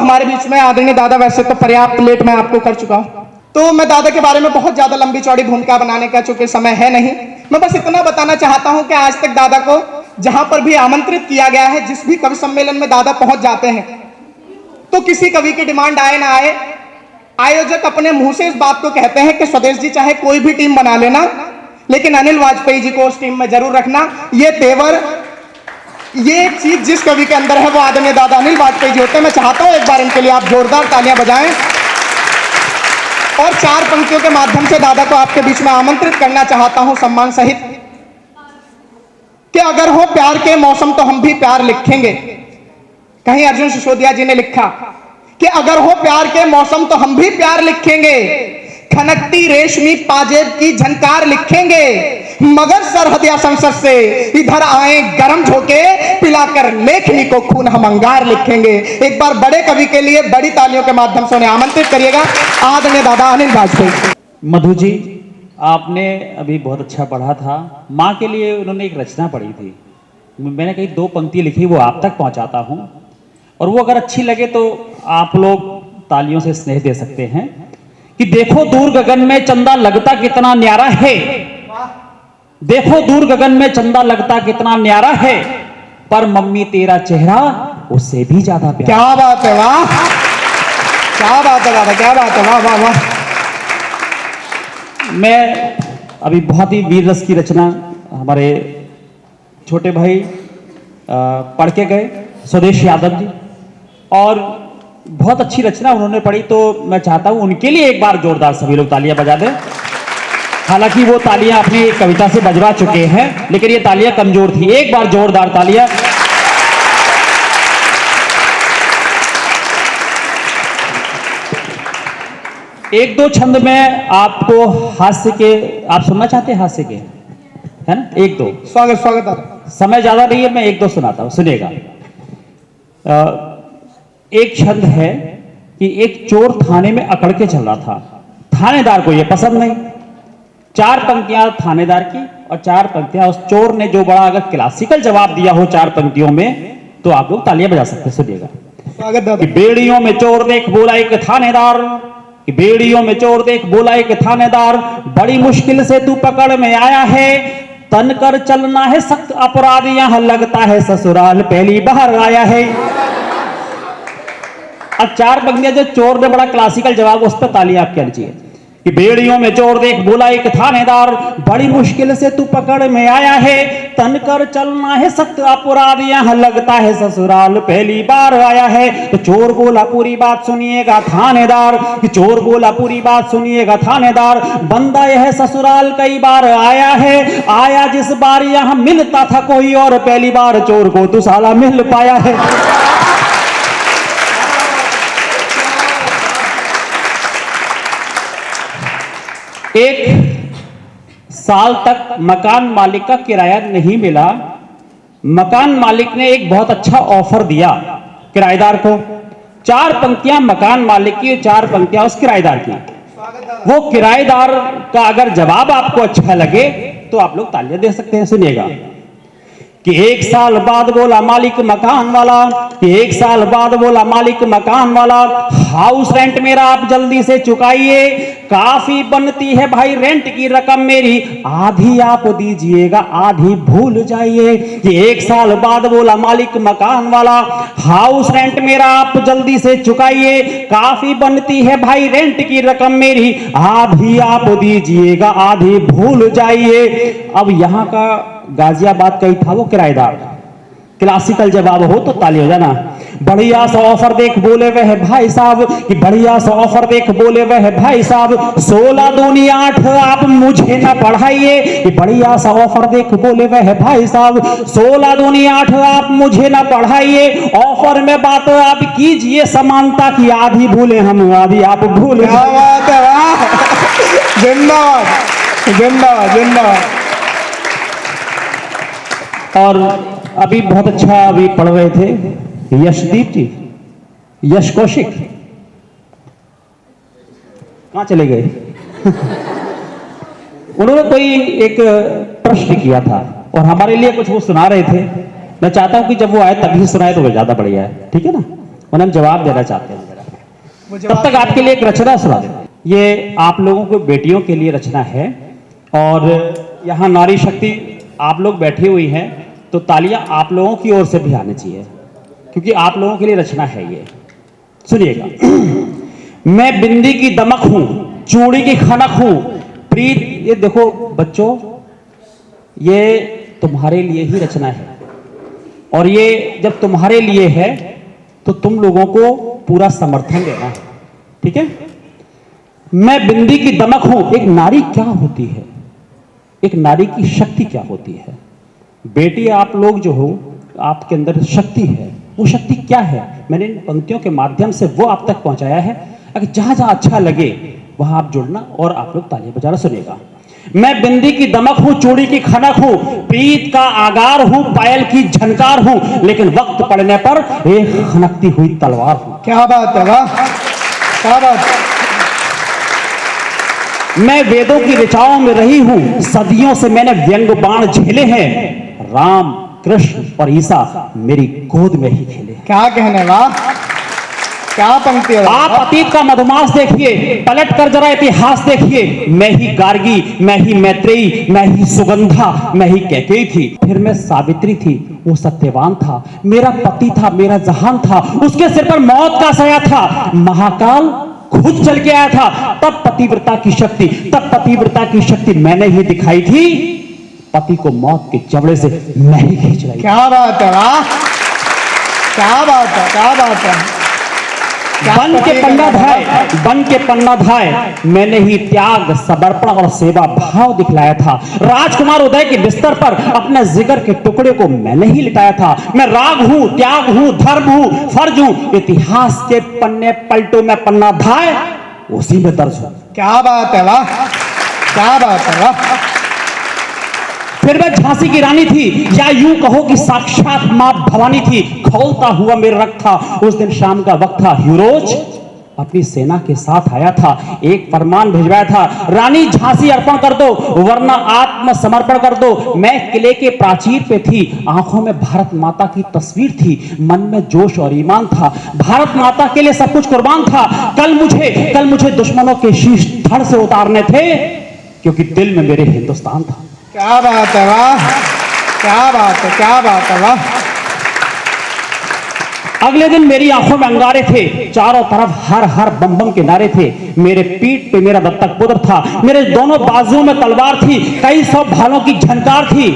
हमारे बीच में आदरणीय दादा, वैसे तो पर्याप्त लेट मैं आपको कर चुका हूं, तो मैं दादा के बारे में बहुत ज्यादा लंबी चौड़ी भूमिका बनाने का चूंकि समय है नहीं, मैं बस इतना बताना चाहता हूं कि आज तक दादा को जहां पर भी आमंत्रित किया गया है, जिस भी कवि सम्मेलन में दादा पहुंच जाते हैं, तो किसी कवि की डिमांड आए ना आए, आयोजक अपने मुंह से इस बात को कहते हैं कि स्वदेश जी चाहे कोई भी टीम बना लेना, लेकिन अनिल वाजपेयी जी को उस टीम में जरूर रखना। ये तेवर, ये चीज जिस कवि के अंदर है वो आदरणीय दादा अनिल वाजपेयी जी होते हैं। मैं चाहता हूं एक बार इनके लिए आप जोरदार तालियां बजाएं और 4 पंक्तियों के माध्यम से दादा को आपके बीच में आमंत्रित करना चाहता हूं सम्मान सहित कि अगर हो प्यार के मौसम तो हम भी प्यार लिखेंगे। कहीं अर्जुन सिसोदिया जी ने लिखा कि अगर हो प्यार के मौसम तो हम भी प्यार लिखेंगे, खनकती रेशमी पाजेब की झनकार लिखेंगे, मगर सरहद या संसद से इधर आए गरम झोंके, पिलाकर लेखनी को खून हम अंगार लिखेंगे। एक बार बड़े कवि के लिए बड़ी तालियों के माध्यम से उन्हें आमंत्रित करिएगा, आदरणीय दादा अनिल वाजपेयी। मधु जी, आपने अभी बहुत अच्छा पढ़ा था। माँ के लिए उन्होंने एक रचना पढ़ी थी, मैंने कहीं 2 पंक्ति लिखी, वो आप तक पहुंचाता हूं, और वो अगर अच्छी लगे तो आप लोग तालियों से स्नेह दे सकते हैं कि देखो दूर गगन में चंदा लगता कितना न्यारा है, देखो दूर गगन में चंदा लगता कितना न्यारा है, पर मम्मी तेरा चेहरा उससे भी ज्यादा प्यारा। क्या बात है, वाह, क्या बात है दादा, क्या बात है, वाह वाह वाह। मैं अभी बहुत ही वीर रस की रचना हमारे छोटे भाई पढ़ के गए, स्वदेश यादव जी, और बहुत अच्छी रचना उन्होंने पढ़ी, तो मैं चाहता हूं उनके लिए एक बार जोरदार सभी लोग तालियां बजा दें। हालांकि वो तालियां अपनी कविता से बजवा चुके हैं, लेकिन ये तालियां कमजोर थी। एक बार जोरदार तालियां। एक 2 छंद में आपको हास्य के, आप सुनना चाहते हैं हास्य के, है ना? 1-2 स्वागत स्वागत दादा। समय ज्यादा नहीं है, मैं 1-2 सुनाता हूं, सुनिएगा। एक छंद है कि एक चोर थाने में अकड़ के चल रहा था, थानेदार को यह पसंद नहीं। 4 पंक्तियां थानेदार की और 4 पंक्तियां उस चोर ने, जो बड़ा अगर क्लासिकल जवाब दिया हो 4 पंक्तियों में, तो आप लोग तालियां बजा सकते हैं। सुनिएगा। स्वागत दादा। बेड़ियों में चोर देख बोला एक थानेदार, कि बेड़ियों में चोर देख बोला एक थानेदार, बड़ी मुश्किल से तू पकड़ में आया है, तन कर चलना है सख्त अपराध, यहां लगता है ससुराल पहली बार आया है। अब 4 पंक्तियां जो चोर ने बड़ा क्लासिकल जवाब, उस पर तालियां आप कहनी चाहिए कि बेड़ियों में चोर देख बोला एक थानेदार, बड़ी मुश्किल से तू पकड़ में आया है, तन कर चलना है सख्त अपराध, यहां लगता है ससुराल पहली बार आया है। तो चोर बोला पूरी बात सुनिएगा थानेदार, कि चोर बोला पूरी बात सुनिएगा थानेदार, बंदा यह ससुराल कई बार आया है, आया जिस बार यहां मिलता था कोई और, पहली बार चोर को तू साला मिल पाया है। एक साल तक मकान मालिक का किराया नहीं मिला, मकान मालिक ने एक बहुत अच्छा ऑफर दिया किराएदार को। 4 पंक्तियां मकान मालिक की, 4 पंक्तियां उस किराएदार की। वो किराएदार का अगर जवाब आपको अच्छा लगे तो आप लोग तालियां दे सकते हैं। सुनिएगा कि 1 साल बाद बोला मालिक मकान वाला, कि 1 साल बाद बोला मालिक मकान वाला, हाउस रेंट मेरा आप जल्दी से चुकाइए, काफी बनती है भाई रेंट की रकम मेरी, आधी आप दीजिएगा आधी भूल जाइए। कि 1 साल बाद बोला मालिक मकान वाला, हाउस रेंट मेरा आप जल्दी से चुकाइए, काफी बनती है भाई रेंट की रकम मेरी, आधी आप दीजिएगा आधी भूल जाइए। अब यहां का गाजियाबाद का ही था वो किराएदार, क्लासिकल जवाब हो तो ताली हो जाना। बढ़िया सा ऑफर देख बोले वह भाई साहब, कि बढ़िया सा ऑफर देख बोले वह भाई साहब, 16 दूनी 8 आप मुझे ना पढ़ाइए, कि बढ़िया सा ऑफर देख बोले वह भाई साहब, 16 दूनी 8 आप मुझे ना पढ़ाइए, ऑफर में बात आप कीजिए समानता की, आधी भूले हम आधी आप भूले। जिंदाबाद जिंदाबाद जिंदाबाद। और अभी बहुत अच्छा अभी पढ़ रहे थे यशदीप जी, यश कौशिक, कहां चले गए? उन्होंने कोई एक प्रश्न किया था और हमारे लिए कुछ वो सुना रहे थे। मैं चाहता हूं कि जब वो आए तभी सुनाए तो वो ज्यादा बढ़िया है, ठीक है ना? उन्हें हम जवाब देना चाहते हैं जरा। वो तब जवाब तक आपके लिए एक रचना सुना देते हैं। ये आप लोगों को बेटियों के लिए रचना है, और यहाँ नारी शक्ति आप लोग बैठी हुई हैं, तो तालियां आप लोगों की ओर से भी आनी चाहिए, क्योंकि आप लोगों के लिए रचना है ये। सुनिएगा। मैं बिंदी की दमक हूं, चूड़ी की खनक हूं, प्रीत, ये देखो बच्चों, ये तुम्हारे लिए ही रचना है, और ये जब तुम्हारे लिए है तो तुम लोगों को पूरा समर्थन देना है, ठीक है। मैं बिंदी की दमक हूं। एक नारी क्या होती है, एक नारी की शक्ति क्या होती है? बेटी आप लोग जो हो, आपके अंदर शक्ति है, वो शक्ति क्या है? मैंने इन पंक्तियों के माध्यम से वो आप तक पहुंचाया है। अगर जहां जहां अच्छा लगे वहां आप जुड़ना और आप लोग तालियां बजाना। सुनेगा। मैं बिंदी की दमक हूं, चूड़ी की खनक हूं, प्रीत का आगार हूं, पायल की झनकार हूं, लेकिन वक्त पड़ने पर एक खनकती हुई तलवार हूं। क्या बात है, वाह, क्या बात। मैं वेदों की ऋचाओं में रही हूं, सदियों से मैंने व्यंग बाण झेले हैं, राम कृष्ण और ईसा मेरी गोद में ही खेले। क्या कहने, वाह, क्या पंक्ति है। आप अतीत का मधुमास देखिए, पलट कर जरा इतिहास देखिए। मैं ही गार्गी, मैं ही मैत्रेयी, मैं ही सुगंधा, मैं ही कैकेयी थी, फिर मैं सावित्री थी, वो सत्यवान था, मेरा पति था, मेरा जहान था, उसके सिर पर मौत का साया था, महाकाल खुद चल के आया था, तब पतिव्रता की शक्ति, तब पतिव्रता की शक्ति मैंने ही दिखाई थी, पति को मौत के जबड़े से मैं ही खींच रही। क्या बात है, वाह, क्या बात है, क्या बात है। बन के पन्ना धाय, बन के पन्ना धाय, मैंने ही त्याग, समर्पण और सेवा भाव दिखलाया था। राजकुमार उदय के बिस्तर पर अपने जिगर के टुकड़े को मैंने ही लिटाया था। मैं राग हूं, त्याग हूं, धर्म हूं, फर्ज हूं, इतिहास के पन्ने पलटो में पन्ना धाय, उसी में दर्ज हूं। क्या बात है, वाह, क्या बात है, वाह। फिर मैं झांसी की रानी थी, या यूं कहो कि साक्षात मां भवानी थी, खौलता हुआ मेरा रक्त था, उस दिन शाम का वक्त था, हीरोज अपनी सेना के साथ आया था, एक फरमान भिजवाया था, रानी झांसी अर्पण कर दो वरना आत्मसमर्पण कर दो। मैं किले के प्राचीर पे थी, आंखों में भारत माता की तस्वीर थी, मन में जोश और ईमान था, भारत माता के लिए सब कुछ कुर्बान था। कल मुझे दुश्मनों के शीश धड़ से उतारने थे, क्योंकि दिल में मेरे हिंदुस्तान था। क्या बात है, वाह, क्या बात है, क्या बात है, वाह। अगले दिन मेरी आंखों में अंगारे थे, चारों तरफ हर हर बम बम के नारे थे, मेरे पीठ पे मेरा दत्तक पुत्र था, मेरे दोनों बाजुओं में तलवार थी, कई सौ भालों की झनकार थी,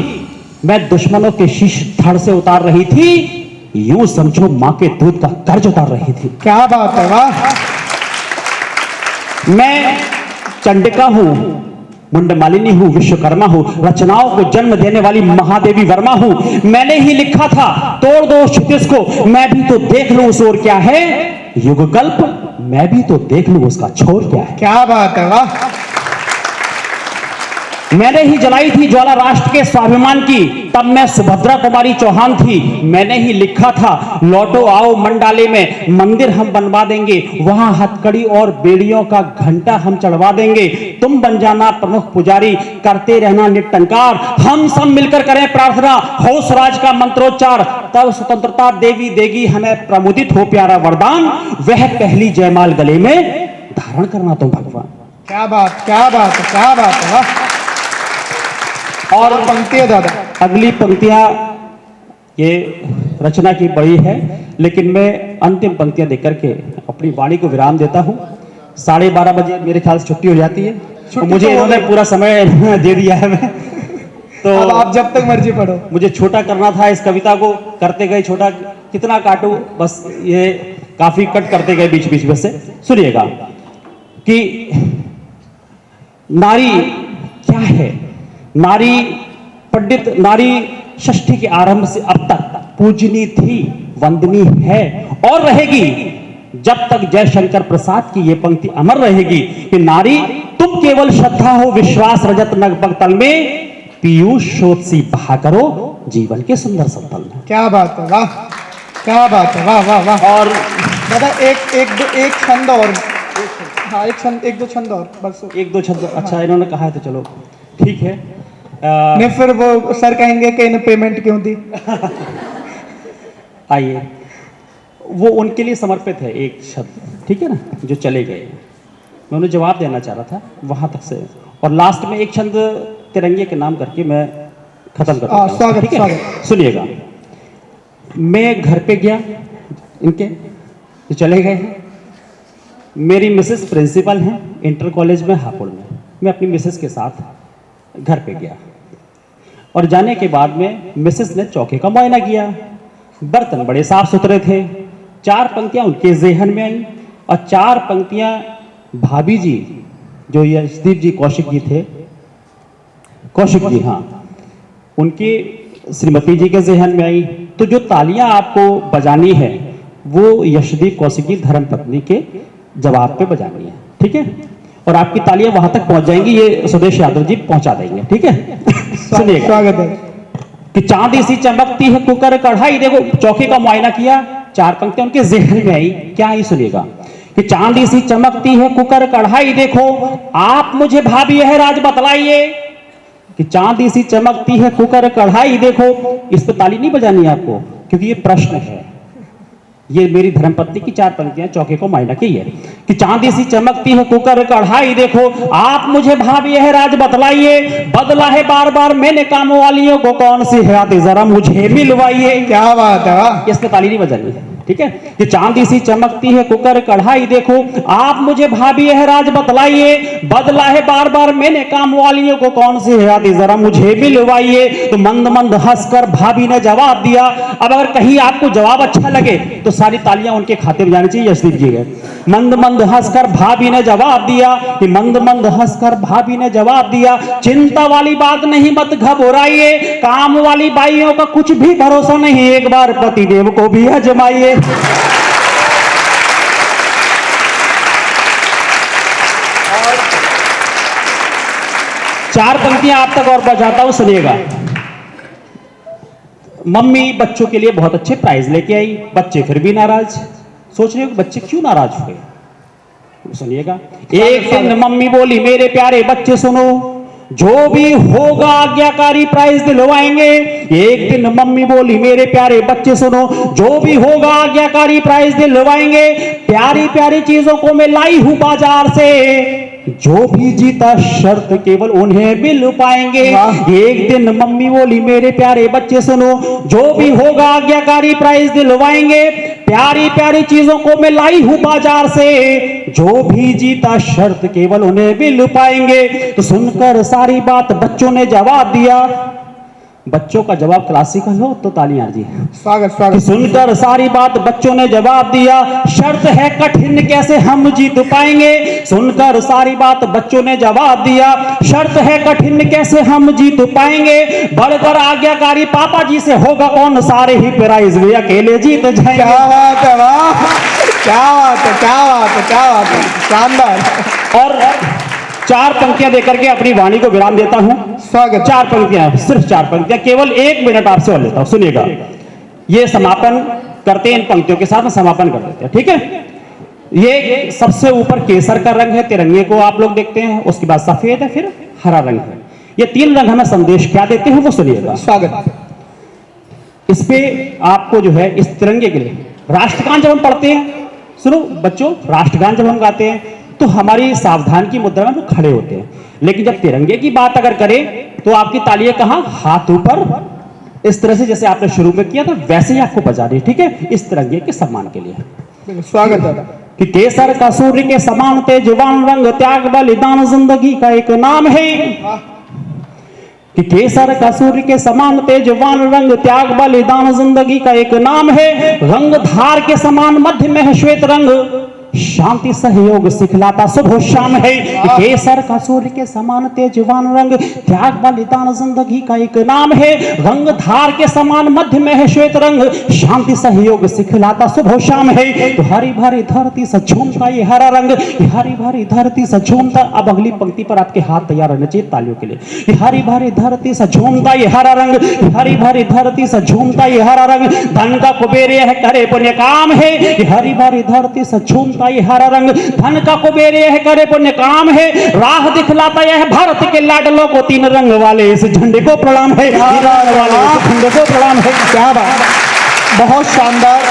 मैं दुश्मनों के शीश धड़ से उतार रही थी, यूं समझो मां के दूध का कर्ज उतार रही थी। क्या बात है, वाह। मैं चंडिका हूं, मुंडमालिनी हूं, विश्वकर्मा हूं, रचनाओं को जन्म देने वाली महादेवी वर्मा हूं, मैंने ही लिखा था तोड़ दो क्षितिज को, मैं भी तो देख लूं उस ओर क्या है, युगकल्प, मैं भी तो देख लूं उसका छोर क्या है। क्या बात है, वाह। मैंने ही जलाई थी ज्वाला राष्ट्र के स्वाभिमान की, तब मैं सुभद्रा कुमारी चौहान थी, मैंने ही लिखा था लौटो आओ मंडाले में, मंदिर हम बनवा देंगे, वहां हथकड़ी और बेड़ियों का घंटा हम चढ़वा देंगे, तुम बन जाना प्रमुख पुजारी, करते रहना निटंकार, हम सब मिलकर करें प्रार्थना, हो स्वराज का मंत्रोच्चार, तब स्वतंत्रता देवी देगी हमें, प्रमुदित हो प्यारा वरदान, वह पहली जयमाल गले में धारण करना तुम भगवान। क्या बात, क्या बात है, क्या बात है, वाह। और पंक्ति है दादा, अगली पंक्तियां ये रचना की बड़ी है, लेकिन मैं अंतिम पंक्तियां देकर के अपनी वाणी को विराम देता हूं। 12:30 बजे मेरे ख्याल से छुट्टी हो जाती है, और मुझे इन्होंने पूरा समय दे दिया है। मैं तो अब आप जब तक मर्जी पढ़ो। मुझे छोटा करना था इस कविता को, करते गए छोटा, कितना काटूं, बस ये काफी कट करते गए बीच बीच में से। सुनिएगा कि नारी क्या है। नारी पंडित, नारी षष्ठी के आरंभ से अब तक पूजनी थी, वंदनी है और रहेगी, जब तक जयशंकर प्रसाद की यह पंक्ति अमर रहेगी कि नारी तुम केवल श्रद्धा हो, विश्वास रजत नगबग तल में, पीयूष शोधसी बहा करो जीवन के सुंदर संतल में। क्या बात है, वाह, क्या बात है, वाह वाह वाह। और दादा एक छंद और, हाँ एक दो छंद और बस, एक दो छंद। अच्छा इन्होंने कहा है तो चलो ठीक है। नहीं फिर वो सर कहेंगे कि इन्हें पेमेंट क्यों दी। आइए, वो उनके लिए समर्पित है एक शब्द, ठीक है ना, जो चले गए। मैं उन्हें जवाब देना चाह रहा था वहाँ तक से, और लास्ट में एक छंद तिरंगे के नाम करके मैं खत्म कर देता हूँ, स्वागत, ठीक है? स्वागत। सुनिएगा, मैं घर पे गया इनके, जो चले गए हैं। मेरी मिसेस प्रिंसिपल हैं इंटर कॉलेज में हापुड़ में। मैं अपनी मिसेस के साथ घर पे गया और जाने के बाद में मिसेस ने चौके का मुआयना किया। बर्तन बड़े साफ सुथरे थे। 4 पंक्तियां उनके ज़हन में आई और 4 पंक्तियां भाभी जी, जो यशदीप जी कौशिक जी थे, कौशिक जी, हाँ, उनकी श्रीमती जी के ज़हन में आई। तो जो तालियां आपको बजानी है वो यशदीप कौशिक की धर्मपत्नी के जवाब पे बजानी है, ठीक है? और आपकी तालियां वहां तक पहुंच जाएंगी, ये सुदेश यादव जी पहुंचा देंगे, ठीक है? सुनिएगा, स्वागत है। कि चांदी सी चमकती है कुकर कढ़ाई, देखो चौके का मुआयना किया, 4 पंक्तियां उनके ज़हन में आई। क्या आई सुनिएगा, कि चांदी सी चमकती है कुकर कढ़ाई, देखो आप मुझे भाभी यह राज बतलाइए। कि चांदी सी चमकती है कुकर कढ़ाई, देखो। इस पे ताली नहीं बजानी है आपको, क्योंकि ये प्रश्न है। ये मेरी धर्मपत्नी की 4 पंक्तियां चौके को मायना की है कि चांदी सी चमकती है कुकर कढ़ाई, देखो आप मुझे भाभी यह राज बतलाइए। बदला है बार बार मैंने काम वालियों को, कौन सी है आती जरा मुझे मिलवाइए। क्या बात है, वाह। इस पे ताली नहीं बजानी है, ठीक है? कि चांदी सी चमकती है कुकर कढ़ाई, देखो आप मुझे भाभी यह राज बतलाइए। बदला है बार बार मैंने काम वालियों को, कौन सी है आती जरा मुझे मिलवाइए। तो मंद मंद हंसकर भाभी ने जवाब दिया। अब अगर कहीं आपको जवाब अच्छा लगे तो सारी तालियां उनके खाते में जानी चाहिए, यशदीप जी के। मंद मंद हंसकर भाभी ने जवाब दिया, कि मंद मंद हंसकर भाभी ने जवाब दिया। चिंता वाली बात नहीं, मत घबराइए, काम वाली बाइयों का कुछ भी भरोसा नहीं, एक बार पतिदेव को भी आजमाइए। चार पंक्तियां आप तक और पहुंचाता हूं, सुनिएगा। मम्मी बच्चों के लिए बहुत अच्छे प्राइज लेके आई, बच्चे फिर भी नाराज। सोच रहे हो कि बच्चे क्यों नाराज हुए? सुनिएगा। एक दिन मम्मी बोली, मेरे प्यारे बच्चे सुनो, जो भी होगा आज्ञाकारी प्राइज दिलवाएंगे। एक दिन मम्मी बोली, मेरे प्यारे बच्चे सुनो, जो भी होगा आज्ञाकारी प्राइज दिलवाएंगे। प्यारी प्यारी चीजों को मैं लाई हूं बाजार से, जो भी जीता शर्त केवल उन्हें मिल पाएंगे। एक दिन मम्मी बोली, मेरे प्यारे बच्चे सुनो, जो भी होगा आज्ञाकारी प्राइज दिलवाएंगे। प्यारी प्यारी चीजों को मैं लाई हूं बाजार से, जो भी जीता शर्त केवल उन्हें मिल पाएंगे। तो सुनकर सारी बात बच्चों ने जवाब दिया। बच्चों का जवाब क्लासिकल हो तो तालियां जी। स्वागत स्वागत। सुनकर सारी बात बच्चों ने जवाब दिया, शर्त है कठिन कैसे हम जीत पाएंगे। सुनकर सारी बात बच्चों ने जवाब दिया, शर्त है कठिन कैसे हम जीत पाएंगे। बढ़कर आज्ञाकारी पापा जी से होगा कौन, सारे ही प्राइज वे अकेले जीत जाएंगे। क्या बात है, वाह, क्या बात है, क्या बात है, क्या बात है, शानदार। और 4 पंक्तियां देकर के अपनी वाणी को विराम देता हूं। स्वागत। 4 पंक्तियां, सिर्फ 4 पंक्तियां, केवल 1 मिनट आपसे और लेता हूं, सुनिएगा। ये समापन करते हैं, इन पंक्तियों के साथ में समापन कर देते हैं, ठीक है? ये सबसे ऊपर केसर का रंग है, तिरंगे को आप लोग देखते हैं, उसके बाद सफेद है, फिर हरा रंग है। ये 3 रंग हमें संदेश क्या देते हैं वो सुनिएगा। स्वागत। इस पे आपको जो है इस तिरंगे के लिए राष्ट्रगान जब हम पढ़ते हैं, सुनो बच्चों, राष्ट्रगान जब हम गाते हैं तो हमारी सावधान की मुद्रा में हम खड़े होते हैं, लेकिन जब तिरंगे की बात अगर करें तो आपकी तालियां कहां, हाथ ऊपर, इस तरह से जैसे आपने शुरू में किया था वैसे ही आपको बजानी है, ठीक है? इस तिरंगे के सम्मान के लिए। स्वागत है। कि केसर का सूर्य के समान तेजवान रंग, त्याग बलिदान जिंदगी का एक नाम है। कि केसर का सूर्य के समान तेजवान रंग, त्याग बलिदान जिंदगी का एक नाम है। रंग धार के समान मध्य में है श्वेत रंग, शांति सहयोग सिखलाता शुभ शाम है। केसर का सूर्य के समान तेजवान रंग, त्याग बलिदान जिंदगी का एक नाम है। रंग धार के समान मध्य में है श्वेत रंग, शांति सहयोग सिखलाता शुभ शाम है। तो हरी भरी धरती से झूमता ये हरा रंग, हरी भरी धरती से झूमता। अब अगली पंक्ति पर आपके हाथ तैयार रहने चाहिए तालियों के लिए। हरी भरी धरती से झूमता ये हरा रंग, हरी भरी धरती से झूमता ये हरा रंग। धन का कुबेर है करे पुण्य काम है, हरी भरी धरती से झूमता ये हरा रंग। धन का कुबेर है करे पुण्य काम है, राह दिखलाता यह भारत के लाडलों को। 3 रंग वाले इस झंडे को प्रणाम है, 3 रंग वाले इस झंडे को प्रणाम है। क्या बात, बहुत शानदार।